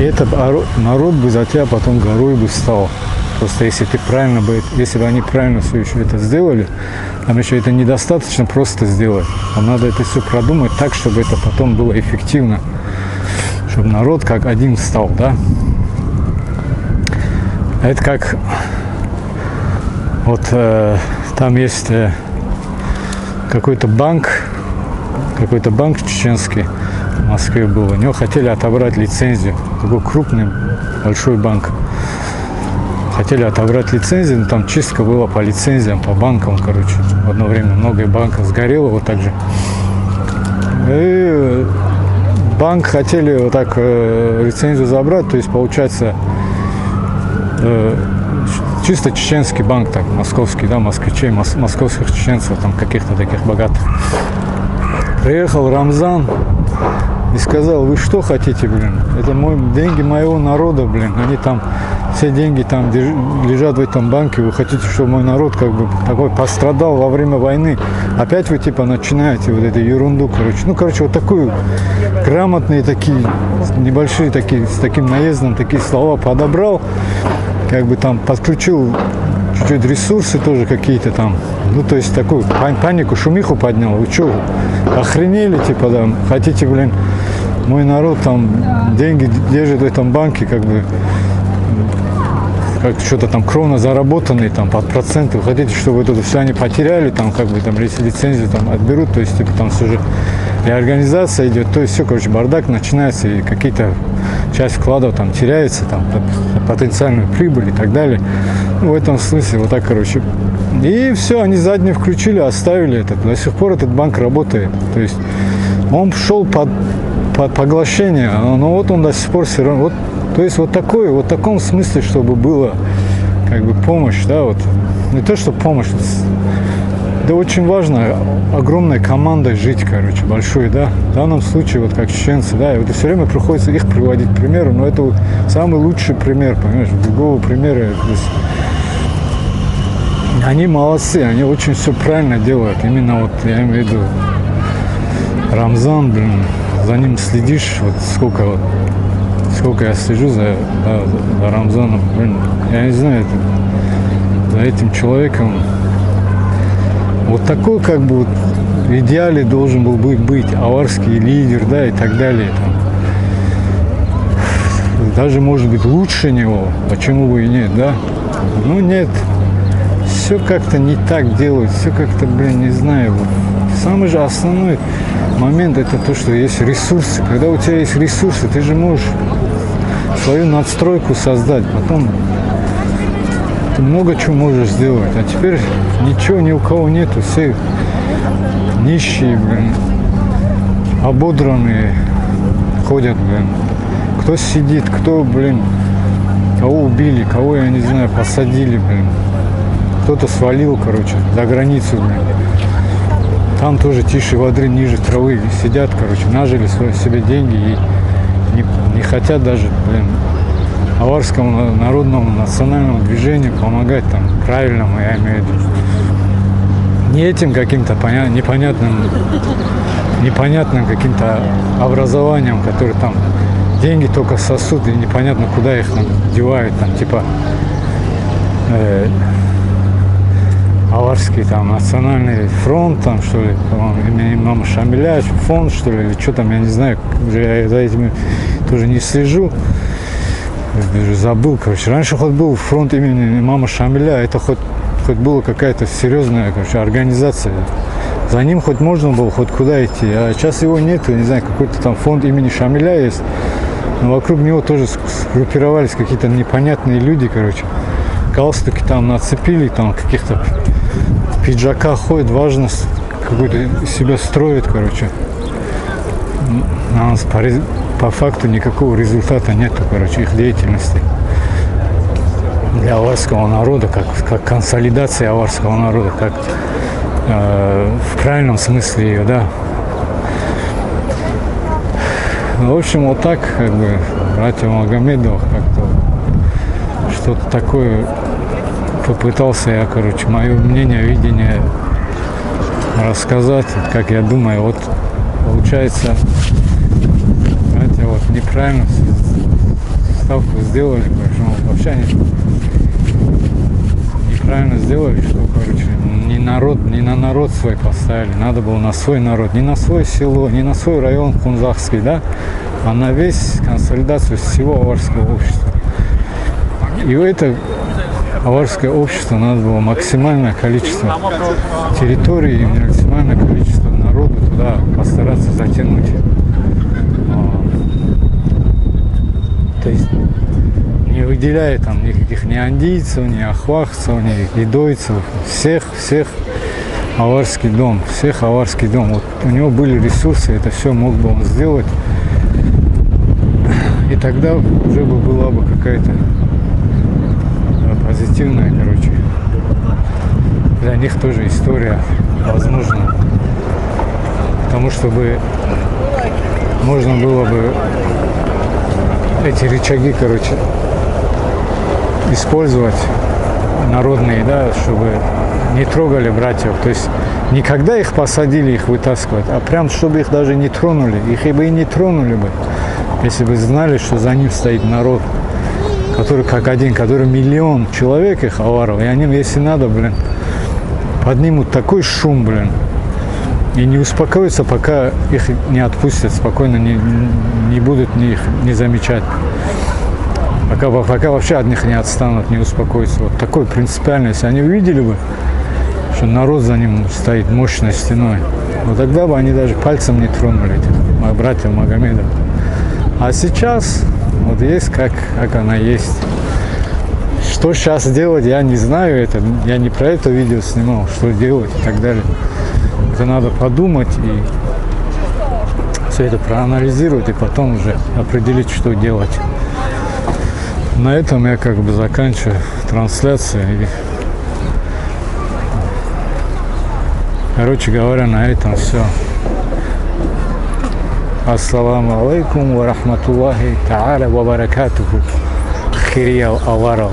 И это народ бы за тебя потом горой бы стал. Просто если ты правильно бы, если бы они правильно все еще это сделали, там еще это недостаточно просто сделать. А надо это все продумать так, чтобы это потом было эффективно. Чтобы народ как один стал, да. Это как вот там есть какой-то банк чеченский в Москве был. У него хотели отобрать лицензию. Такой крупный, большой банк. Хотели отобрать лицензию, но там чистка была по лицензиям, по банкам, короче. В одно время много банков сгорело вот так же. И банк хотели вот так лицензию забрать, то есть получается чисто чеченский банк, так, московский, да, москвичей, московских чеченцев, там каких-то таких богатых. Приехал Рамзан и сказал: вы что хотите, блин? Это деньги моего народа, блин. Они там, все деньги там лежат в этом банке. Вы хотите, чтобы мой народ как бы такой пострадал во время войны? Опять вы типа начинаете вот эту ерунду, короче. Ну, короче, вот такую грамотные такие, небольшие такие, с таким наездом такие слова подобрал. Как бы там подключил чуть-чуть ресурсы тоже какие-то там. Ну, то есть такую панику, шумиху поднял. Вы что, охренели, типа, да, хотите, блин, мой народ там деньги держит в этом банке, как бы, как что-то там кровно заработанные, там, под проценты. Вы хотите, чтобы это все они потеряли, там, как бы, там, лицензию там отберут, то есть, типа, там все же реорганизация идет, то есть все, короче, бардак начинается, и какие-то часть вкладов там теряется, там, потенциальную прибыль и так далее. Ну, в этом смысле вот так, короче. И все, они задние включили, оставили этот. До сих пор этот банк работает. То есть он шел под поглощение, но вот он до сих пор все равно. Вот, то есть вот такой, вот в таком смысле, чтобы было как бы помощь, да, вот. Не то, что помощь, да, очень важно огромной командой жить, короче, большой, да. В данном случае, вот как чеченцы, да, и вот все время приходится их приводить к примеру, но это самый лучший пример, понимаешь, другого примера. Они молодцы, они очень все правильно делают. Именно вот, я имею в виду, Рамзан, блин, за ним следишь, вот сколько я слежу за Рамзаном, блин, я не знаю, за этим человеком. Вот такой, как бы, вот, в идеале должен был быть аварский лидер, да, и так далее. Там. Даже, может быть, лучше него, почему бы и нет, да? Ну, нет. Все как-то не так делают, все как-то, блин, не знаю. Вот. Самый же основной момент — это то, что есть ресурсы. Когда у тебя есть ресурсы, ты же можешь свою надстройку создать, потом ты много чего можешь сделать. А теперь ничего ни у кого нету, все нищие, блин, ободранные ходят, блин. Кто сидит, кто, блин, кого убили, кого, я не знаю, посадили, блин. Кто-то свалил, короче, за границу, блин. Там тоже тише воды, ниже травы сидят, короче, нажили себе деньги и не хотят даже, блин, аварскому народному национальному движению помогать там правильному, я имею в виду. Не этим каким-то непонятным каким-то образованием, которые там деньги только сосут и непонятно куда их там девают, там типа аварский там национальный фронт, там что ли, имени имама Шамиля, фонд, что ли, или что там, я не знаю, уже я за этим тоже не слежу, даже забыл, короче. Раньше хоть был фронт имени имама Шамиля, это хоть была какая-то серьезная, короче, организация. За ним хоть можно было хоть куда идти, а сейчас его нет, не знаю, какой-то там фонд имени Шамиля есть, но вокруг него тоже сгруппировались какие-то непонятные люди, короче. Галстуки там нацепили, там каких-то пиджака ходят, важность какую-то себя строят, короче. А по факту никакого результата нету, короче, их деятельности. Для аварского народа, как консолидация аварского народа, как в правильном смысле ее, да. В общем, вот так, как бы, братья Магомедов как-то что-то такое попытался я, короче, мое мнение, видение рассказать, как я думаю. Вот получается, знаете, вот неправильно ставку сделали, поэтому вообще они неправильно сделали, что, короче, не на народ свой поставили, надо было на свой народ, не на свое село, не на свой район Хунзахский, да, а на весь консолидацию всего аварского общества. И в это аварское общество надо было максимальное количество территории, максимальное количество народу туда постараться затянуть. То есть не выделяя там никаких ни андийцев, ни ахвахцев, ни идойцев, всех аварский дом, Вот у него были ресурсы, это все мог бы он сделать. И тогда уже бы была бы какая-то позитивная, короче, для них тоже история возможна. Потому что можно было бы эти рычаги, короче, использовать народные, да, чтобы не трогали братьев. То есть не когда их посадили, их вытаскивать, а прям, чтобы их даже не тронули. Их бы и не тронули бы, если бы знали, что за ним стоит народ, который как один, который миллион человек их аваров, и они, если надо, поднимут такой шум, и не успокоятся, пока их не отпустят, спокойно не будут их не замечать. Пока вообще от них не отстанут, не успокоятся. Вот такой принципиальный, если они увидели бы, что народ за ним стоит мощной стеной, вот тогда бы они даже пальцем не тронули этих братьев Магомеда. А сейчас вот есть как она есть. Что сейчас делать, я не знаю, я не про это видео снимал, что делать и так далее. Это надо подумать и все это проанализировать и потом уже определить, что делать. На этом я заканчиваю трансляцию. Короче говоря, на этом все. Ассаламу алейкум ва рахматуллахи та'аля ва баракатуху. Хирия Аваров.